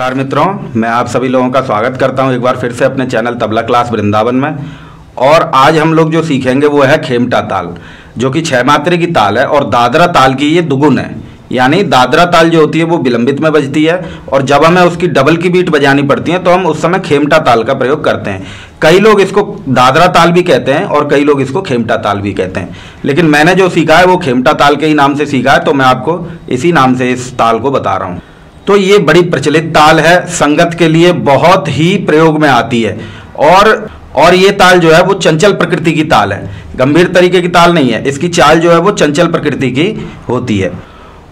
नमस्कार मित्रों, मैं आप सभी लोगों का स्वागत करता हूं एक बार फिर से अपने चैनल तबला क्लास वृंदावन में। और आज हम लोग जो सीखेंगे वो है खेमटा ताल, जो कि 6 मात्रे की ताल है और दादरा ताल की ये दुगुन है। यानी दादरा ताल जो होती है वो विलंबित में बजती है और जब हमें उसकी डबल की बीट बजानी पड़ती है तो हम उस समय खेमटा ताल का प्रयोग करते हैं। कई लोग इसको दादरा ताल भी कहते हैं और कई लोग इसको खेमटा ताल भी कहते हैं, लेकिन मैंने जो सीखा है वो खेमटा ताल के ही नाम से सीखा है, तो मैं आपको इसी नाम से इस ताल को बता रहा हूँ। तो ये बड़ी प्रचलित ताल है, संगत के लिए बहुत ही प्रयोग में आती है और ये ताल जो है वो चंचल प्रकृति की ताल है, गंभीर तरीके की ताल नहीं है। इसकी चाल जो है वो चंचल प्रकृति की होती है।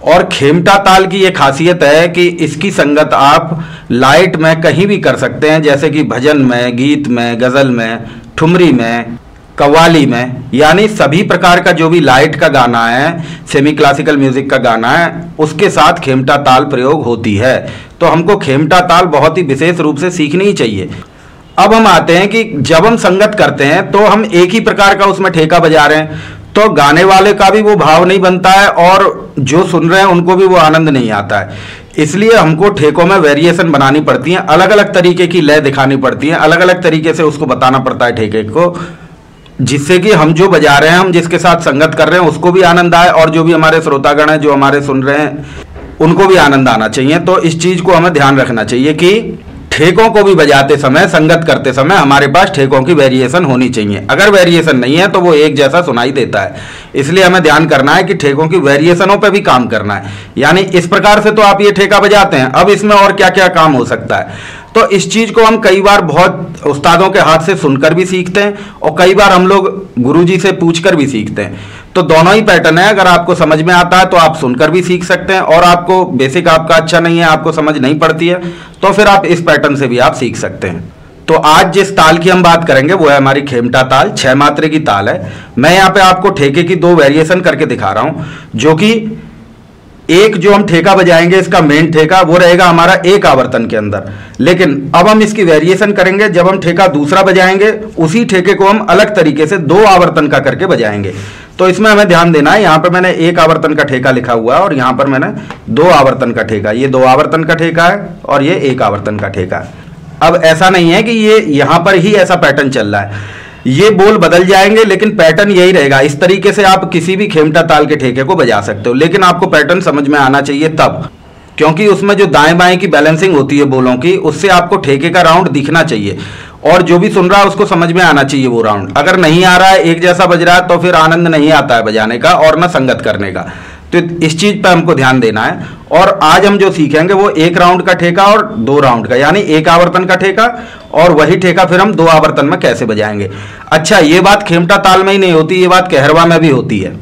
और खेमटा ताल की ये खासियत है कि इसकी संगत आप लाइट में कहीं भी कर सकते हैं, जैसे कि भजन में, गीत में, गज़ल में, ठुमरी में, कव्वाली में, यानी सभी प्रकार का जो भी लाइट का गाना है, सेमी क्लासिकल म्यूजिक का गाना है, उसके साथ खेमटा ताल प्रयोग होती है। तो हमको खेमटा ताल बहुत ही विशेष रूप से सीखनी ही चाहिए। अब हम आते हैं कि जब हम संगत करते हैं तो हम एक ही प्रकार का उसमें ठेका बजा रहे हैं, तो गाने वाले का भी वो भाव नहीं बनता है और जो सुन रहे हैं उनको भी वो आनंद नहीं आता है। इसलिए हमको ठेकों में वेरिएशन बनानी पड़ती है, अलग अलग तरीके की लय दिखानी पड़ती है, अलग अलग तरीके से उसको बताना पड़ता है ठेके को, जिससे कि हम जो बजा रहे हैं, हम जिसके साथ संगत कर रहे हैं उसको भी आनंद आए और जो भी हमारे श्रोतागण हैं, जो हमारे सुन रहे हैं, उनको भी आनंद आना चाहिए। तो इस चीज़ को हमें ध्यान रखना चाहिए कि ठेकों को भी बजाते समय, संगत करते समय हमारे पास ठेकों की वेरिएशन होनी चाहिए। अगर वेरिएशन नहीं है तो वो एक जैसा सुनाई देता है, इसलिए हमें ध्यान करना है कि ठेकों की वेरिएशनों पे भी काम करना है। यानी इस प्रकार से तो आप ये ठेका बजाते हैं, अब इसमें और क्या क्या काम हो सकता है। तो इस चीज़ को हम कई बार बहुत उस्तादों के हाथ से सुनकर भी सीखते हैं और कई बार हम लोग गुरुजी से पूछकर भी सीखते हैं। तो दोनों ही पैटर्न है, अगर आपको समझ में आता है तो आप सुनकर भी सीख सकते हैं, और आपको बेसिक आपका अच्छा नहीं है, आपको समझ नहीं पड़ती है, तो फिर आप इस पैटर्न से भी आप सीख सकते हैं। तो आज जिस ताल की हम बात करेंगे वो है हमारी खेमटा ताल, 6 मात्रे की ताल है। मैं यहाँ पे आपको ठेके की 2 वेरिएशन करके दिखा रहा हूँ, जो कि एक जो हम ठेका बजाएंगे, इसका मेन ठेका वो रहेगा हमारा एक आवर्तन के अंदर, लेकिन अब हम इसकी वेरिएशन करेंगे। जब हम ठेका दूसरा बजाएंगे, उसी ठेके को हम अलग तरीके से 2 आवर्तन का करके बजाएंगे। तो इसमें हमें ध्यान देना है, यहाँ पर मैंने 1 आवर्तन का ठेका लिखा हुआ है और यहाँ पर मैंने 2 आवर्तन का ठेका, ये 2 आवर्तन का ठेका है और ये 1 आवर्तन का ठेका है। अब ऐसा नहीं है कि ये यहाँ पर ही ऐसा पैटर्न चल रहा है, ये बोल बदल जाएंगे लेकिन पैटर्न यही रहेगा। इस तरीके से आप किसी भी खेमटा ताल के ठेके को बजा सकते हो, लेकिन आपको पैटर्न समझ में आना चाहिए तब, क्योंकि उसमें जो दाएं बाएं की बैलेंसिंग होती है बोलों की, उससे आपको ठेके का राउंड दिखना चाहिए और जो भी सुन रहा है उसको समझ में आना चाहिए वो राउंड। अगर नहीं आ रहा है, एक जैसा बज रहा है, तो फिर आनंद नहीं आता है बजाने का और न संगत करने का। तो इस चीज पर हमको ध्यान देना है। और आज हम जो सीखेंगे वो 1 राउंड का ठेका और 2 राउंड का, यानी 1 आवर्तन का ठेका, और वही ठेका फिर हम 2 आवर्तन में कैसे बजाएंगे। अच्छा, ये बात खेमटा ताल में ही नहीं होती, ये बात कहरवा में भी होती है।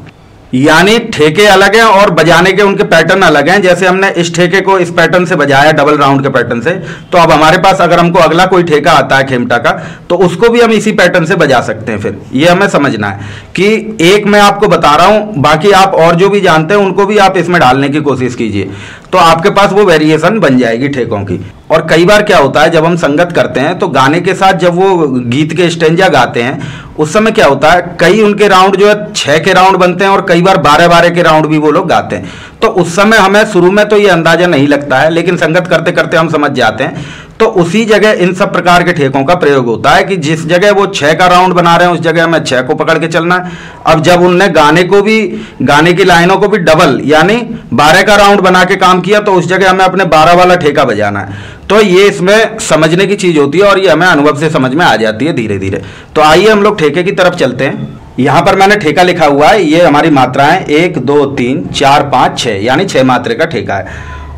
यानी ठेके अलग हैं और बजाने के उनके पैटर्न अलग हैं। जैसे हमने इस ठेके को इस पैटर्न से बजाया, डबल राउंड के पैटर्न से, तो अब हमारे पास अगर हमको अगला कोई ठेका आता है खेमटा का, तो उसको भी हम इसी पैटर्न से बजा सकते हैं। फिर ये हमें समझना है कि एक मैं आपको बता रहा हूं, बाकी आप और जो भी जानते हैं उनको भी आप इसमें डालने की कोशिश कीजिए, तो आपके पास वो वेरिएशन बन जाएगी ठेकों की। और कई बार क्या होता है, जब हम संगत करते हैं तो गाने के साथ जब वो गीत के स्टेंजा गाते हैं, उस समय क्या होता है, कई उनके राउंड जो है 6 के राउंड बनते हैं और कई बार 12-12 के राउंड भी वो लोग गाते हैं। तो उस समय हमें शुरू में तो ये अंदाजा नहीं लगता है, लेकिन संगत करते करते हम समझ जाते हैं। तो उसी जगह इन सब प्रकार के ठेकों का प्रयोग होता है कि जिस जगह वो 6 का राउंड बना रहे हैं उस जगह हमें 6 को पकड़ के चलना है। अब जब उनने गाने की लाइनों को भी डबल यानी 12 का राउंड बना के काम किया, तो उस जगह हमें अपने 12 वाला ठेका बजाना है। तो ये इसमें समझने की चीज होती है और ये हमें अनुभव से समझ में आ जाती है धीरे धीरे। तो आइए हम लोग ठेके की तरफ चलते हैं। यहाँ पर मैंने ठेका लिखा हुआ है, ये हमारी मात्राएं 1 2 3 4 5 6, यानी 6 मात्रे का ठेका है।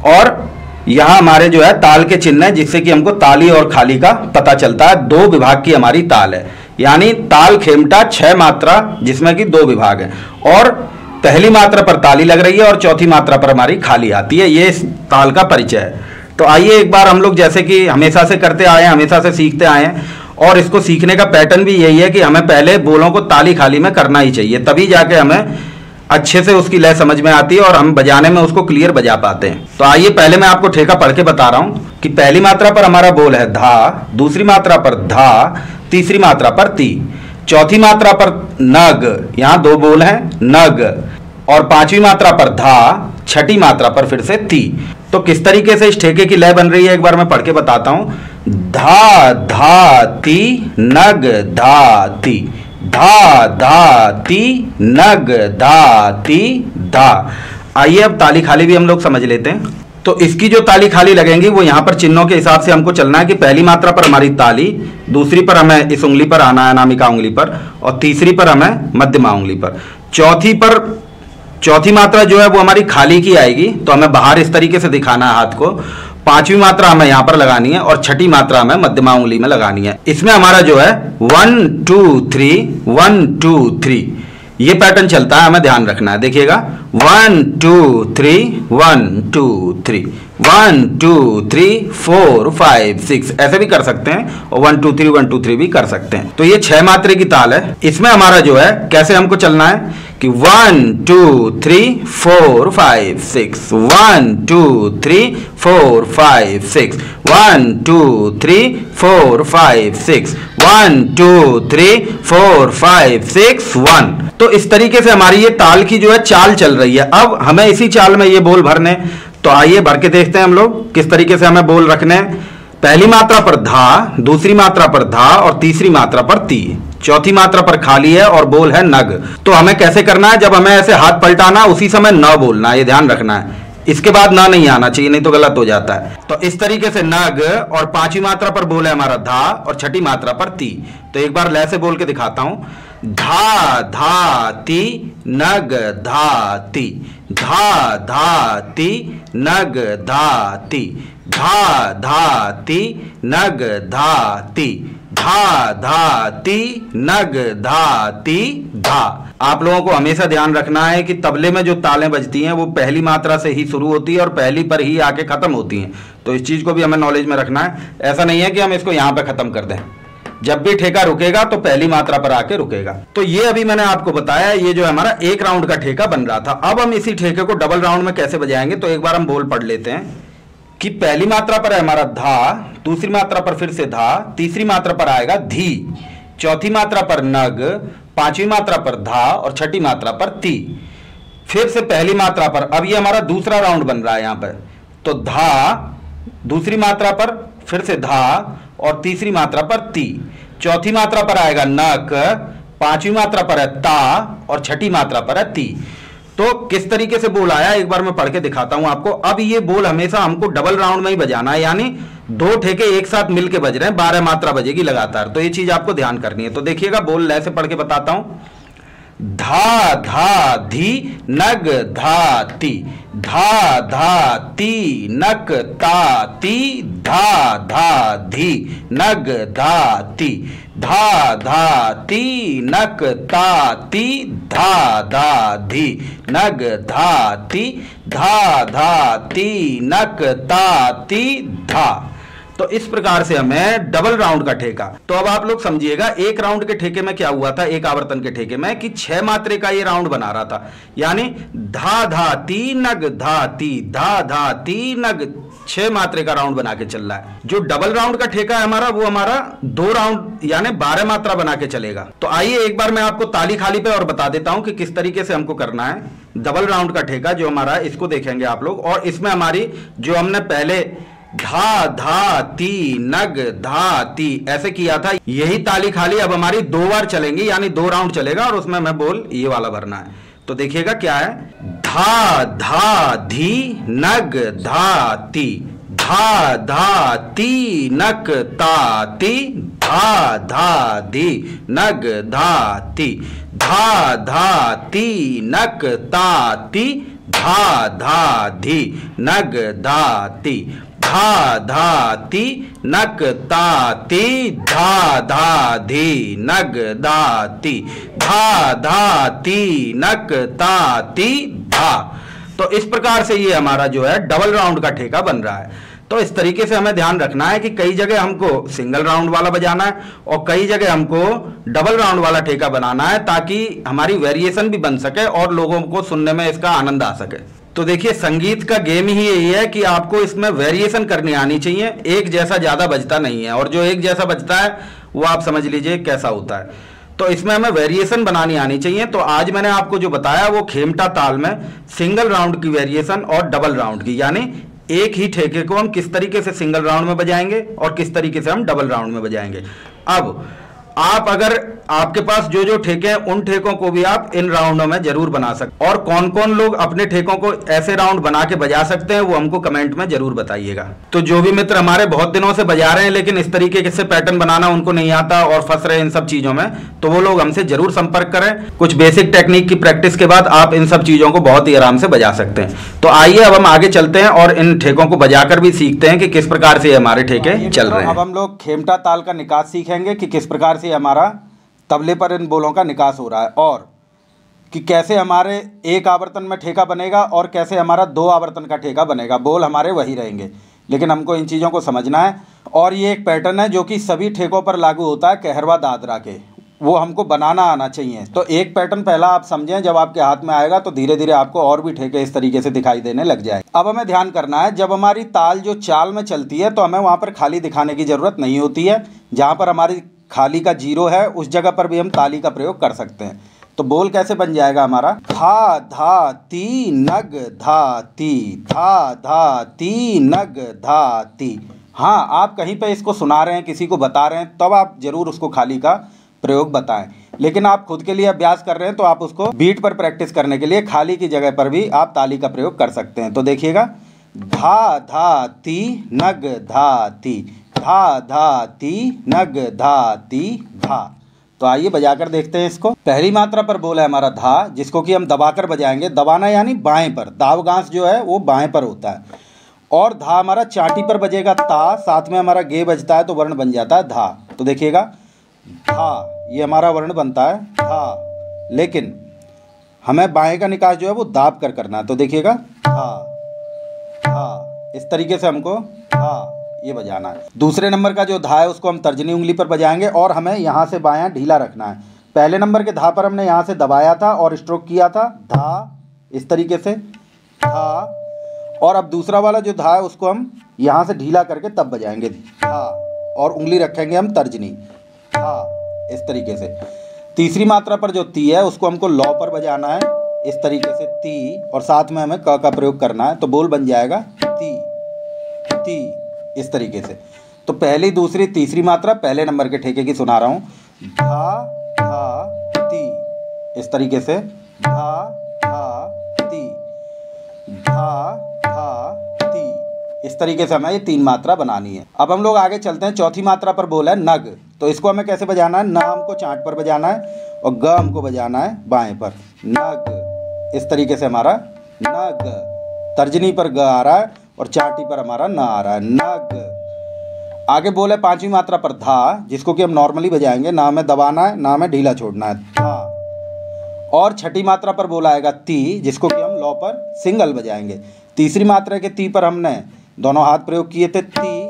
और यहाँ हमारे जो है ताल के चिन्ह है, जिससे कि हमको ताली और खाली का पता चलता है। 2 विभाग की हमारी ताल है, यानी ताल खेमटा 6 मात्रा, जिसमें कि 2 विभाग है, और पहली मात्रा पर ताली लग रही है और चौथी मात्रा पर हमारी खाली आती है। ये इस ताल का परिचय है। तो आइए एक बार हम लोग, जैसे कि हमेशा से करते आए हैं, हमेशा से सीखते आए हैं, और इसको सीखने का पैटर्न भी यही है कि हमें पहले बोलों को ताली खाली में करना ही चाहिए, तभी जाके हमें अच्छे से उसकी लय समझ में आती है और हम बजाने में उसको क्लियर बजा पाते हैं। तो आइए पहले मैं आपको ठेका पढ़ के बता रहा हूं कि पहली मात्रा पर हमारा बोल है धा, दूसरी मात्रा पर धा, तीसरी मात्रा पर ती, चौथी मात्रा पर नग, यहाँ 2 बोल हैं नग, और 5वीं मात्रा पर धा, छठी मात्रा पर फिर से ती। तो किस तरीके से इस ठेके की लय बन रही है एक बार मैं पढ़ के बताता हूं। धा धा ती नग धा ती, धा धा ती नग धा ती धा। आइए अब ताली खाली भी हम लोग समझ लेते हैं। तो इसकी जो ताली खाली लगेंगी वो यहाँ पर चिन्हों के हिसाब से हमको चलना है कि पहली मात्रा पर हमारी ताली, दूसरी पर हमें इस उंगली पर आना है अनामिका उंगली पर, और तीसरी पर हमें मध्यमा उंगली पर। चौथी मात्रा जो है वो हमारी खाली की आएगी, तो हमें बाहर इस तरीके से दिखाना है हाथ को। पांचवी मात्रा हमें यहाँ पर लगानी है और छठी मात्रा हमें मध्यमा उंगली में लगानी है। इसमें हमारा जो है 1 2 3 1 2 3 ये पैटर्न चलता है, हमें ध्यान रखना है। देखिएगा 1 2 3 1 2 3 1 2 3 4 5 6 ऐसे भी कर सकते हैं, और 1 2 3 1 2 3 भी कर सकते हैं। तो ये 6 मात्रे की ताल है। इसमें हमारा जो है कैसे हमको चलना है कि 1 2 3 4 5 6 1 2 3 4 5 6 1 2 3 4 5 6 1 2 3 4 5 6 1। तो इस तरीके से हमारी ये ताल की जो है चाल चल रही है। अब हमें इसी चाल में ये बोल भरने, तो आइए भर के देखते हैं हम लोग किस तरीके से हमें बोल रखने हैं। पहली मात्रा पर धा, दूसरी मात्रा पर धा और तीसरी मात्रा पर ती, चौथी मात्रा पर खाली है और बोल है नग। तो हमें कैसे करना है, जब हमें ऐसे हाथ पलटाना उसी समय न बोलना है, ये ध्यान रखना है। इसके बाद ना नहीं आना चाहिए, नहीं तो गलत हो जाता है। तो इस तरीके से नग, और पांचवी मात्रा पर बोल है हमारा धा और छठी मात्रा पर ती। तो एक बार लय से बोल के दिखाता हूं। धा धा ती नग धा ती, धा धा ती नग धा ती, धा धा ती नग धा ती, धा धा ती नग धा ती धा। आप लोगों को हमेशा ध्यान रखना है कि तबले में जो तालें बजती हैं वो पहली मात्रा से ही शुरू होती है और पहली पर ही आके खत्म होती हैं। तो इस चीज को भी हमें नॉलेज में रखना है। ऐसा नहीं है कि हम इसको यहां पे खत्म कर दें। जब भी ठेका रुकेगा तो पहली मात्रा पर आके रुकेगा। तो ये अभी मैंने आपको बताया, ये जो है हमारा एक राउंड का ठेका बन रहा था। अब हम इसी ठेके को डबल राउंड में कैसे बजाएंगे, तो एक बार हम बोल पढ़ लेते हैं कि पहली मात्रा पर है हमारा धा, दूसरी मात्रा पर फिर से धा, तीसरी मात्रा पर आएगा धी, चौथी मात्रा पर नग, पांचवी मात्रा पर धा और छठी मात्रा पर ती। फिर से पहली मात्रा पर, अब ये हमारा दूसरा राउंड बन रहा है यहाँ पर। तो धा, दूसरी मात्रा पर फिर से धा और तीसरी मात्रा पर ती, चौथी मात्रा पर आएगा नक, पांचवी मात्रा पर है ता और छठी मात्रा पर है ती। तो किस तरीके से बोल आया एक बार मैं पढ़ के दिखाता हूं आपको। अब ये बोल हमेशा हमको डबल राउंड में ही बजाना है, यानी दो ठेके एक साथ मिलके बज रहे हैं, 12 मात्रा बजेगी लगातार। तो ये चीज आपको ध्यान करनी है। तो देखिएगा, बोल लय से पढ़ के बताता हूं। धा धा धी नग धा ती, धा धा ती नक ता ती, धा धा धी नग धा ती, धा धा ती नक ता ती, धा धा धी नग धा ती, धा धा ती नक ता ती धा। तो इस प्रकार से हमें डबल राउंड का ठेका। तो अब आप लोग समझिएगा, एक राउंड के ठेके में क्या हुआ था, एक आवर्तन के ठेके में कि 6 मात्रे का ये राउंड बना रहा था, यानी धा धा ती नग धा ती, धा धा ती नग, 6 मात्रे का राउंड बना के चल रहा है। जो डबल राउंड का ठेका है हमारा, वो हमारा 2 राउंड यानी 12 मात्रा बना के चलेगा। तो आइए एक बार मैं आपको ताली खाली पे और बता देता हूं कि किस तरीके से हमको करना है डबल राउंड का ठेका जो हमारा, इसको देखेंगे आप लोग। और इसमें हमारी जो हमने पहले धा धा ती नग धा ती ऐसे किया था, यही ताली खाली अब हमारी 2 बार चलेंगी, यानी 2 राउंड चलेगा और उसमें मैं बोल ये वाला भरना है। तो देखिएगा क्या है, धा धा धी नग धा ती, धा धा ती नक ता ती, धा धा धी नग धा ती, धा धा ती नक ता ती, धा धा धी नग धा ती, धा धा ती नक ता ती, धा धा धी नग धा ती, धा धा ती नक ता ती धा। तो इस प्रकार से ये हमारा जो है डबल राउंड का ठेका बन रहा है। तो इस तरीके से हमें ध्यान रखना है कि कई जगह हमको सिंगल राउंड वाला बजाना है और कई जगह हमको डबल राउंड वाला ठेका बनाना है, ताकि हमारी वेरिएशन भी बन सके और लोगों को सुनने में इसका आनंद आ सके। तो देखिए, संगीत का गेम ही यही है कि आपको इसमें वेरिएशन करनी आनी चाहिए। एक जैसा ज्यादा बजता नहीं है, और जो एक जैसा बजता है वो आप समझ लीजिए कैसा होता है। तो इसमें हमें वेरिएशन बनानी आनी चाहिए। तो आज मैंने आपको जो बताया वो खेमटा ताल में सिंगल राउंड की वेरिएशन और डबल राउंड की, यानी एक ही ठेके को हम किस तरीके से सिंगल राउंड में बजाएंगे और किस तरीके से हम डबल राउंड में बजाएंगे। अब आप अगर आपके पास जो जो ठेके हैं उन ठेकों को भी आप इन राउंडों में जरूर बना सकते हैं, और कौन कौन लोग अपने ठेकों को ऐसे राउंड बना के बजा सकते हैं वो हमको कमेंट में जरूर बताइएगा। तो जो भी मित्र हमारे बहुत दिनों से बजा रहे हैं लेकिन इस तरीके से पैटर्न बनाना उनको नहीं आता और फंस रहे हैं इन सब चीजों में, तो वो लोग हमसे जरूर संपर्क करें। कुछ बेसिक टेक्निक की प्रैक्टिस के बाद आप इन सब चीजों को बहुत ही आराम से बजा सकते हैं। तो आइए अब हम आगे चलते हैं और इन ठेकों को बजाकर भी सीखते हैं कि किस प्रकार से हमारे ठेके चल रहे हैं। अब हम लोग खेमटा ताल का निकास सीखेंगे कि किस प्रकार से हमारा तबले पर इन बोलों का निकास हो रहा है, और कि कैसे हमारे एक आवर्तन में ठेका बनेगा और कैसे हमारा 2 आवर्तन का ठेका बनेगा। बोल हमारे वही रहेंगे लेकिन हमको इन चीज़ों को समझना है। और ये एक पैटर्न है जो कि सभी ठेकों पर लागू होता है, कहरवा दादरा के, वो हमको बनाना आना चाहिए। तो एक पैटर्न पहला आप समझें, जब आपके हाथ में आएगा तो धीरे धीरे आपको और भी ठेके इस तरीके से दिखाई देने लग जाए। अब हमें ध्यान करना है, जब हमारी ताल जो चाल में चलती है तो हमें वहाँ पर खाली दिखाने की ज़रूरत नहीं होती है। जहाँ पर हमारी खाली का 0 है उस जगह पर भी हम ताली का प्रयोग कर सकते हैं। तो बोल कैसे बन जाएगा हमारा, धा धा ती नग धा ती, धा धा ती नग धा ती। हाँ, आप कहीं पे इसको सुना रहे हैं, किसी को बता रहे हैं, तब आप जरूर उसको खाली का प्रयोग बताएं। लेकिन आप खुद के लिए अभ्यास कर रहे हैं तो आप उसको बीट पर प्रैक्टिस करने के लिए खाली की जगह पर भी आप ताली का प्रयोग कर सकते हैं। तो देखिएगा, धा धा ती नग धा ती, धा धा ती नग धा ती धा। तो आइए बजाकर देखते हैं इसको। पहली मात्रा पर बोल है हमारा धा, जिसको कि हम दबाकर बजाएंगे। दबाना यानी बाएं पर, दावगांस जो है वो बाएं पर होता है। और धा हमारा चाटी पर बजेगा ता, साथ में हमारा गे बजता है तो वर्ण बन जाता है धा। तो देखिएगा, धा ये हमारा वर्ण बनता है धा, लेकिन हमें बाएं का निकास जो है वो दाब कर करना है। तो देखिएगा, धा धा, इस तरीके से हमको धा ये बजाना है। दूसरे नंबर का जो धा है उसको हम तर्जनी उंगली पर बजाएंगे और हमें यहाँ से बायां ढीला रखना है। पहले नंबर के धा पर हमने यहाँ से दबाया था और स्ट्रोक किया था धा, इस तरीके से धा। और अब दूसरा वाला जो धा है उसको हम यहाँ से ढीला करके तब बजाएंगे धा, और उंगली रखेंगे हम तर्जनी धा, इस तरीके से। तीसरी मात्रा पर जो ती है उसको हमको लौ पर बजाना है, इस तरीके से ती, और साथ में हमें क का प्रयोग करना है। तो बोल बन जाएगा ती ती, इस तरीके से। तो पहली, दूसरी, तीसरी मात्रा पहले नंबर के ठेके की सुना रहा हूँ, धा धा ती, इस तरीके से धा धा ती, धा धा ती, इस तरीके से हमें ये 3 मात्रा बनानी है। अब हम लोग आगे चलते हैं। चौथी मात्रा पर बोला है नग, तो इसको हमें कैसे बजाना है, न हमको चाट पर बजाना है और ग हमको बजाना है बाएं पर, नग, इस तरीके से हमारा नग। तर्जनी पर ग आ रहा है और चाटी पर हमारा न आ रहा है, नग। आगे बोले 5वीं मात्रा पर धा, जिसको कि हम नॉर्मली बजाएंगे, ना हमें दबाना है ना हमें ढीला छोड़ना है, धा। और छठी मात्रा पर बोला आएगा ती, जिसको कि हम लौ पर सिंगल बजाएंगे। तीसरी मात्रा के ती पर हमने दोनों हाथ प्रयोग किए थे ती,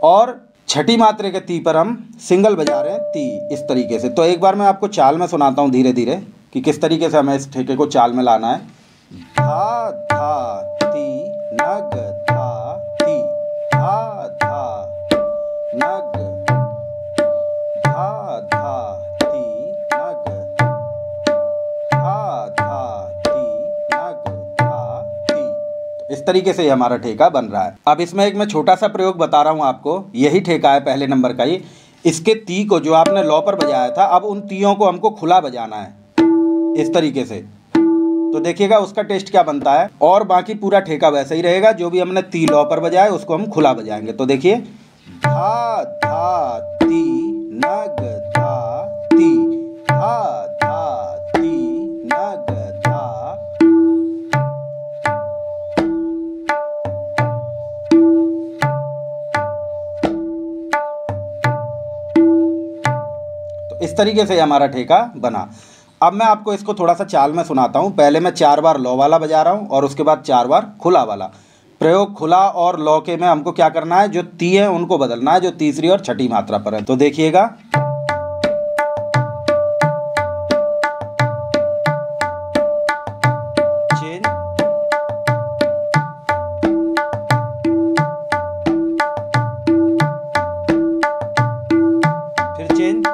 और छठी मात्रा के ती पर हम सिंगल बजा रहे हैं ती, इस तरीके से। तो एक बार मैं आपको चाल में सुनाता हूँ धीरे धीरे कि किस तरीके से हमें इस ठेके को चाल में लाना है। धा धा ती नग धा ती, धा धा नग, धा धा ती नग, धा धा ती नग धा ती। इस तरीके से हमारा ठेका बन रहा है। अब इसमें एक मैं छोटा सा प्रयोग बता रहा हूँ आपको। यही ठेका है पहले नंबर का ही। इसके ती को जो आपने लौ पर बजाया था, अब उन तीयों को हमको खुला बजाना है, इस तरीके से। तो देखिएगा उसका टेस्ट क्या बनता है। और बाकी पूरा ठेका वैसे ही रहेगा, जो भी हमने ती लौ पर बजाया उसको हम खुला बजाएंगे। तो देखिए, धा धा ती नग धा ती, धा धा ती नग धा। तो इस तरीके से हमारा ठेका बना। अब मैं आपको इसको थोड़ा सा चाल में सुनाता हूँ। पहले मैं 4 बार लौ वाला बजा रहा हूँ और उसके बाद 4 बार खुला वाला। प्रयोग खुला और लौ के में हमको क्या करना है, जो ती है उनको बदलना है, जो तीसरी और छठी मात्रा पर है। तो देखिएगा, चेंज, फिर चेंज,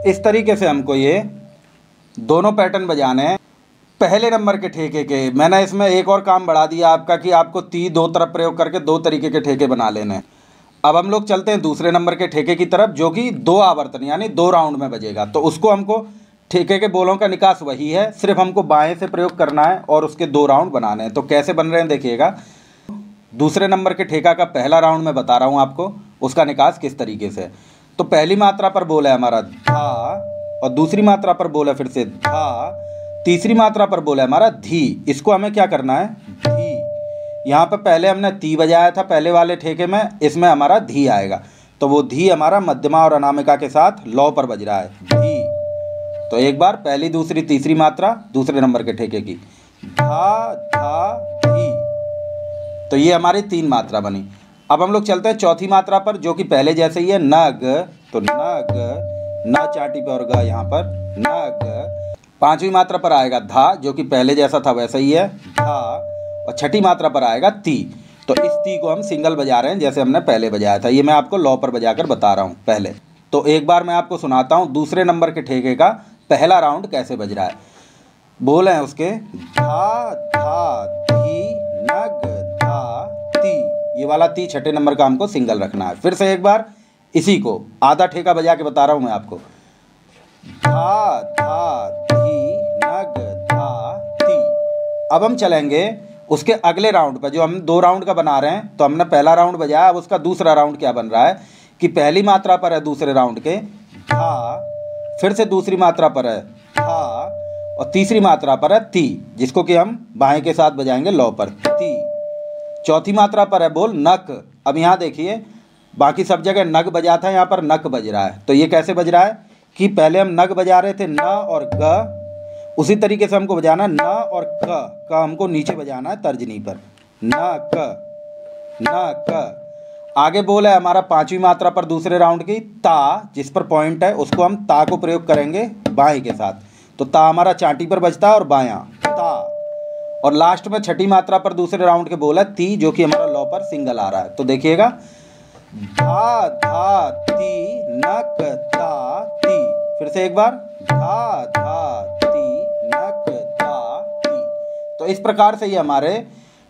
इस तरीके से हमको ये दोनों पैटर्न बजाने हैं। पहले नंबर के ठेके के मैंने इसमें एक और काम बढ़ा दिया आपका कि आपको ती दो तरफ प्रयोग करके दो तरीके के ठेके बना लेने हैं। अब हम लोग चलते हैं दूसरे नंबर के ठेके की तरफ, जो कि 2 आवर्तन यानी 2 राउंड में बजेगा। तो उसको हमको ठेके के बोलों का निकास वही है, सिर्फ हमको बाएं से प्रयोग करना है और उसके 2 राउंड बनाने हैं। तो कैसे बन रहे हैं देखिएगा। दूसरे नंबर के ठेका का पहला राउंड मैं बता रहा हूँ आपको, उसका निकास किस तरीके से। तो पहली मात्रा पर बोल है हमारा धा, और दूसरी मात्रा पर बोल है फिर से धा, तीसरी मात्रा पर बोल है हमारा धी। इसको हमें क्या करना है, धी। यहाँ पर पहले हमने ती बजाया था पहले वाले ठेके में, इसमें हमारा धी आएगा। तो वो धी हमारा मध्यमा और अनामिका के साथ लौ पर बज रहा है, धी। तो एक बार पहली दूसरी तीसरी मात्रा दूसरे नंबर के ठेके की, धा धा धी। तो ये हमारी 3 मात्रा बनी। अब हम लोग चलते हैं चौथी मात्रा पर, जो कि पहले जैसे ही है, नग। तो नग, न चाटी पर और ग यहाँ पर नग। पांचवी मात्रा पर आएगा धा, जो कि पहले जैसा था वैसा ही है, धा। और छठी मात्रा पर आएगा ती। तो इस ती को हम सिंगल बजा रहे हैं जैसे हमने पहले बजाया था। ये मैं आपको लौ पर बजाकर बता रहा हूँ पहले। तो एक बार मैं आपको सुनाता हूँ दूसरे नंबर के ठेके का पहला राउंड कैसे बज रहा है। बोल हैं उसके धा धा धी नग धा ती। ये वाला ती छठे नंबर का हमको सिंगल रखना है। फिर से एक बार इसी को आधा ठेका बजा के बता रहा हूँ मैं आपको, धा धा धी नग धा ती। अब हम चलेंगे उसके अगले राउंड पर, जो हम 2 राउंड का बना रहे हैं। तो हमने पहला राउंड बजाया, अब उसका दूसरा राउंड क्या बन रहा है कि पहली मात्रा पर है दूसरे राउंड के धा, फिर से दूसरी मात्रा पर है धा, और तीसरी मात्रा पर है ती, जिसको कि हम बाएं के साथ बजाएंगे लौ पर, ती। चौथी मात्रा पर है बोल नक। अब यहाँ देखिए बाकी सब जगह नग बजा था, यहाँ पर नक बज रहा है। तो ये कैसे बज रहा है कि पहले हम नग बजा रहे थे न और ग, उसी तरीके से हमको बजाना न और क हमको नीचे बजाना है तर्जनी पर, न क। आगे बोल है हमारा पांचवी मात्रा पर दूसरे राउंड की ता, जिस पर पॉइंट है उसको हम ता को प्रयोग करेंगे बाएं के साथ। तो ता हमारा चाटी पर बजता है और बायां ता। और लास्ट में छठी मात्रा पर दूसरे राउंड के बोल है ती, जो कि हमारा लौ पर सिंगल आ रहा है। तो देखिएगा धा धा ती नक ता ती। फिर से एक बार धा धा ती नक ता ती। तो इस प्रकार से ये हमारे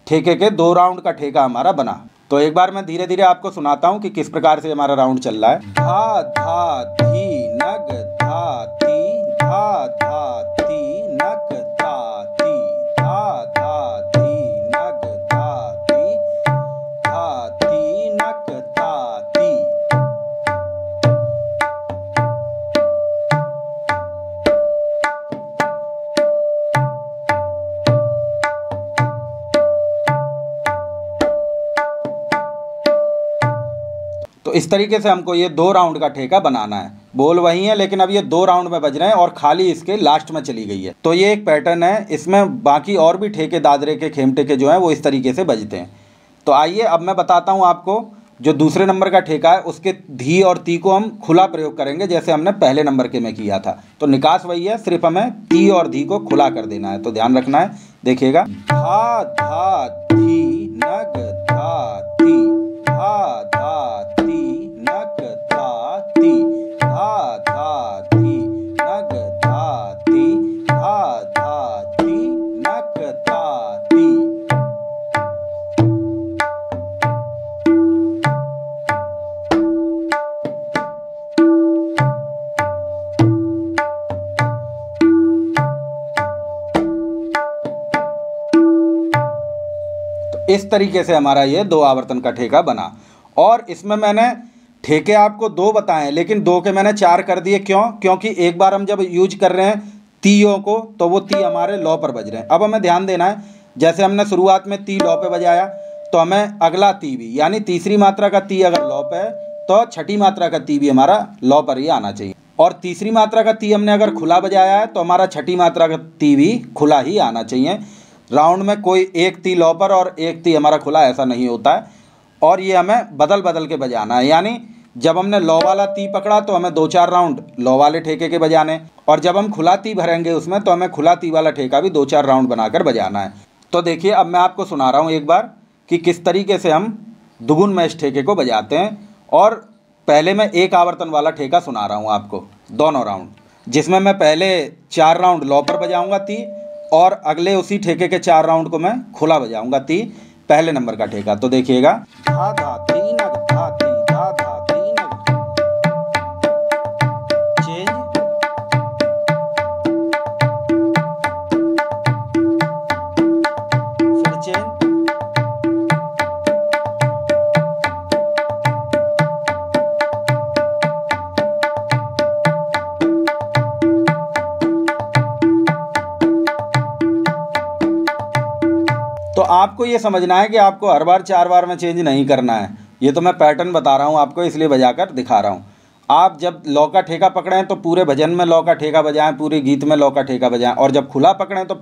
ठेके के 2 राउंड का ठेका हमारा बना। तो एक बार मैं धीरे धीरे आपको सुनाता हूँ कि किस प्रकार से हमारा राउंड चल रहा है। धा धा धी नग धा ती, धा धा ती नग धा ती, धा धा धी नग धा ती, धा ती नग धा ती। तो इस तरीके से हमको ये 2 राउंड का ठेका बनाना है। बोल वही है, लेकिन अब ये 2 राउंड में बज रहे हैं और खाली इसके लास्ट में चली गई है। तो ये एक पैटर्न है, इसमें बाकी और भी ठेके दादरे के खेमटे के जो हैं वो इस तरीके से बजते हैं। तो आइए अब मैं बताता हूँ आपको जो दूसरे नंबर का ठेका है उसके धी और ती को हम खुला प्रयोग करेंगे जैसे हमने पहले नंबर के में किया था। तो निकास वही है, सिर्फ हमें ती और धी को खुला कर देना है। तो ध्यान रखना है, देखिएगा धा धा धी नग धा ती, धा धा ती नग धा ती, धा धा धी नग धा ती, धा धा धी नग धा ती। इस तरीके से हमारा ये 2 आवर्तन का ठेका बना। और इसमें मैंने ठेके आपको 2 बताएं, लेकिन 2 के मैंने 4 कर दिए। क्यों? क्योंकि एक बार हम जब यूज कर रहे हैं तीयों को तो वो ती हमारे लौ पर बज रहे हैं। अब हमें ध्यान देना है, जैसे हमने शुरुआत में ती लौ पे बजाया तो हमें अगला ती भी, यानी तीसरी मात्रा का ती अगर लौ पे है तो छठी मात्रा का ती भी हमारा लौ पर ही आना चाहिए। और तीसरी मात्रा का ती हमने अगर खुला बजाया है तो हमारा छठी मात्रा का ती भी खुला ही आना चाहिए। राउंड में कोई एक ती लौ पर और एक ती हमारा खुला ऐसा नहीं होता है। और ये हमें बदल बदल के बजाना है, यानी जब हमने लौ वाला ती पकड़ा तो हमें 2-4 राउंड लौ वाले ठेके के बजाने, और जब हम खुला ती भरेंगे उसमें तो हमें खुला ती वाला ठेका भी 2-4 राउंड बनाकर बजाना है। तो देखिए अब मैं आपको सुना रहा हूँ एक बार कि किस तरीके से हम दुगुन में इस ठेके को बजाते हैं। और पहले मैं एक आवर्तन वाला ठेका सुना रहा हूँ आपको, दोनों राउंड, जिसमें मैं पहले 4 राउंड लो पर बजाऊंगा ती, और अगले उसी ठेके के 4 राउंड को मैं खुला बजाऊंगा ती, पहले नंबर का ठेका। तो देखिएगा, धा धा ती नग धा ती धा धा ती नग, चेंज, फिर चेंज, तो आपको ये समझना है कि आपको हर बार 4 बार में चेंज नहीं करना है। ये तो मैं पैटर्न बता रहा हूँ आपको, इसलिए बजाकर दिखा रहा हूँ। आप जब लौ का ठेका पकड़ें तो पूरे भजन में लौ का ठेका बजाएं, पूरे गीत में लौ का ठेका बजाएं, और जब खुला पकड़ें तो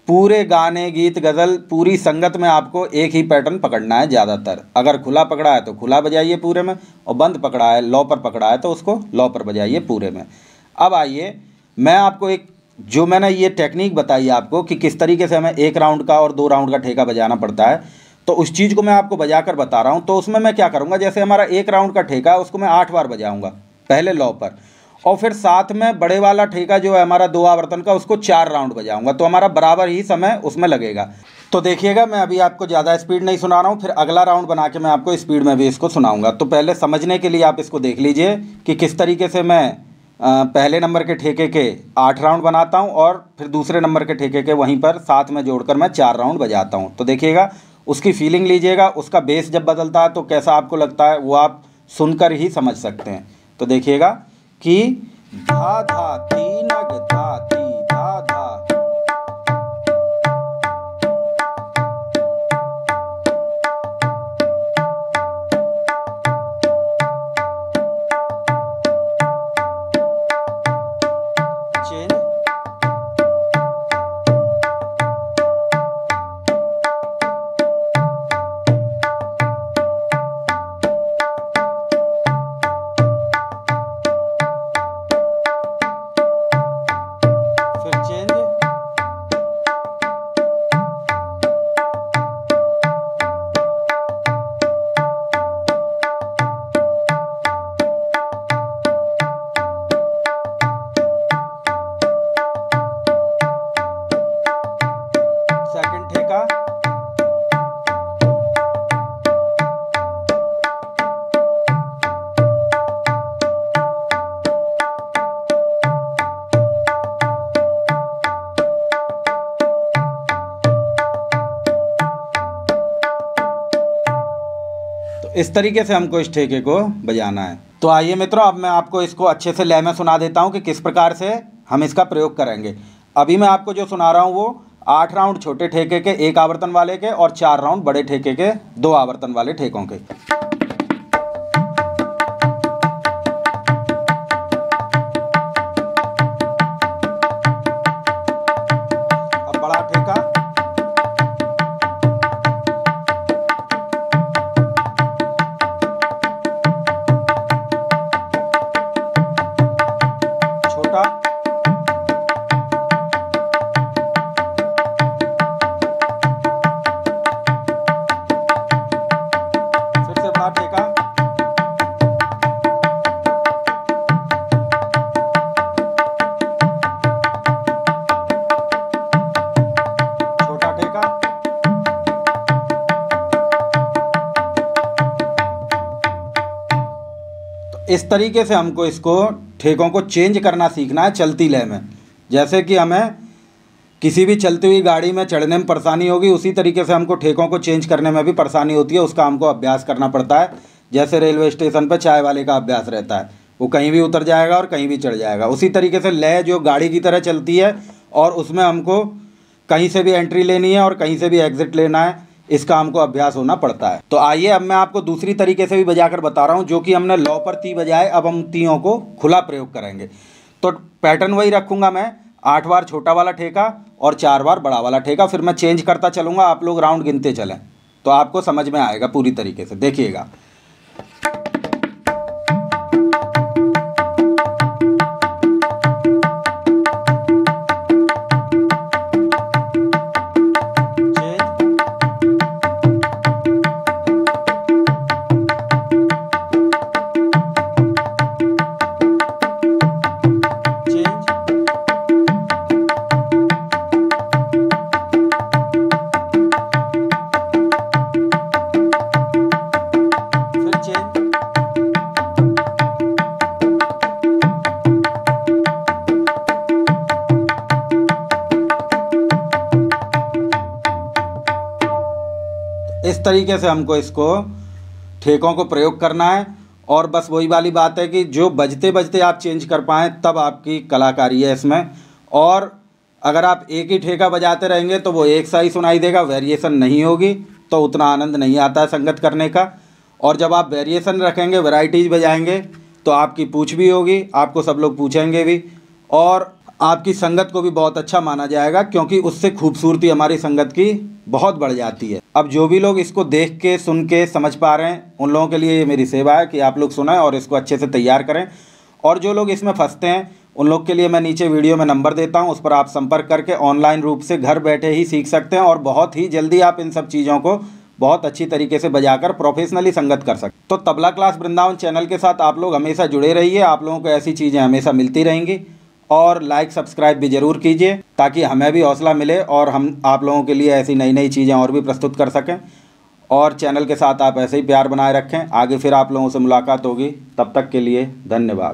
पूरे गाने, गीत, गज़ल, पूरी संगत में आपको एक ही पैटर्न पकड़ना है ज़्यादातर। अगर खुला पकड़ा है तो खुला बजाइए पूरे में, और बंद पकड़ा है, लौ पर पकड़ा है, तो उसको लौ पर बजाइए पूरे में। अब आइए, मैं आपको एक, जो मैंने ये टेक्निक बताई आपको कि किस तरीके से हमें 1 राउंड का और 2 राउंड का ठेका बजाना पड़ता है, तो उस चीज़ को मैं आपको बजाकर बता रहा हूँ। तो उसमें मैं क्या करूँगा, जैसे हमारा 1 राउंड का ठेका है उसको मैं 8 बार बजाऊँगा पहले लौ पर, और फिर साथ में बड़े वाला ठेका जो है हमारा 2 आवर्तन का, उसको 4 राउंड बजाऊँगा, तो हमारा बराबर ही समय उसमें लगेगा। तो देखिएगा, मैं अभी आपको ज़्यादा स्पीड नहीं सुना रहा हूँ, फिर अगला राउंड बना के मैं आपको स्पीड में भी इसको सुनाऊँगा। तो पहले समझने के लिए आप इसको देख लीजिए कि किस तरीके से मैं पहले नंबर के ठेके के 8 राउंड बनाता हूं, और फिर दूसरे नंबर के ठेके के वहीं पर साथ में जोड़कर मैं 4 राउंड बजाता हूं। तो देखिएगा, उसकी फीलिंग लीजिएगा, उसका बेस जब बदलता है तो कैसा आपको लगता है वो आप सुनकर ही समझ सकते हैं। तो देखिएगा कि धा धा ती नग धा ती धा धा, चेंज, फिर चेंज, सेकंड ठेका, तो इस तरीके से हमको इस ठेके को बजाना है। तो आइए मित्रों, अब मैं आपको इसको अच्छे से लय में सुना देता हूँ कि किस प्रकार से हम इसका प्रयोग करेंगे। अभी मैं आपको जो सुना रहा हूँ वो 8 राउंड छोटे ठेके के 1 आवर्तन वाले के, और 4 राउंड बड़े ठेके के 2 आवर्तन वाले ठेकों के। अब बड़ा ठेका, छोटा, फिर से बड़ा ठेका, छोटा ठेका, तो इस तरीके से हमको इसको ठेकों को चेंज करना सीखना है चलती लय में। जैसे कि हमें किसी भी चलती हुई गाड़ी में चढ़ने में परेशानी होगी, उसी तरीके से हमको ठेकों को चेंज करने में भी परेशानी होती है, उसका हमको अभ्यास करना पड़ता है। जैसे रेलवे स्टेशन पर चाय वाले का अभ्यास रहता है, वो कहीं भी उतर जाएगा और कहीं भी चढ़ जाएगा। उसी तरीके से लय जो गाड़ी की तरह चलती है, और उसमें हमको कहीं से भी एंट्री लेनी है और कहीं से भी एग्जिट लेना है, इसका हमको अभ्यास होना पड़ता है। तो आइए, अब मैं आपको दूसरी तरीके से भी बजाकर बता रहा हूँ, जो कि हमने लौ पर ती बजाए, अब हम तीयों को खुला प्रयोग करेंगे। तो पैटर्न वही रखूँगा मैं, 8 बार छोटा वाला ठेका और 4 बार बड़ा वाला ठेका, फिर मैं चेंज करता चलूँगा, आप लोग राउंड गिनते चलें तो आपको समझ में आएगा पूरी तरीके से। देखिएगा, तरीके से हमको इसको ठेकों को प्रयोग करना है। और बस वही वाली बात है कि जो बजते बजते आप चेंज कर पाएँ तब आपकी कलाकारी है इसमें। और अगर आप एक ही ठेका बजाते रहेंगे तो वो एक सा ही सुनाई देगा, वेरिएशन नहीं होगी, तो उतना आनंद नहीं आता है संगत करने का। और जब आप वेरिएशन रखेंगे, वैरायटीज़ बजाएंगे, तो आपकी पूछ भी होगी, आपको सब लोग पूछेंगे भी, और आपकी संगत को भी बहुत अच्छा माना जाएगा, क्योंकि उससे खूबसूरती हमारी संगत की बहुत बढ़ जाती है। अब जो भी लोग इसको देख के, सुन के समझ पा रहे हैं, उन लोगों के लिए ये मेरी सेवा है कि आप लोग सुनें और इसको अच्छे से तैयार करें। और जो लोग इसमें फंसते हैं उन लोग के लिए मैं नीचे वीडियो में नंबर देता हूं, उस पर आप संपर्क करके ऑनलाइन रूप से घर बैठे ही सीख सकते हैं और बहुत ही जल्दी आप इन सब चीज़ों को बहुत अच्छी तरीके से बजाकर प्रोफेशनली संगत कर सकते। तो तबला क्लास वृंदावन चैनल के साथ आप लोग हमेशा जुड़े रहिए, आप लोगों को ऐसी चीज़ें हमेशा मिलती रहेंगी। और लाइक सब्सक्राइब भी ज़रूर कीजिए ताकि हमें भी हौसला मिले और हम आप लोगों के लिए ऐसी नई नई चीज़ें और भी प्रस्तुत कर सकें। और चैनल के साथ आप ऐसे ही प्यार बनाए रखें। आगे फिर आप लोगों से मुलाकात होगी, तब तक के लिए धन्यवाद।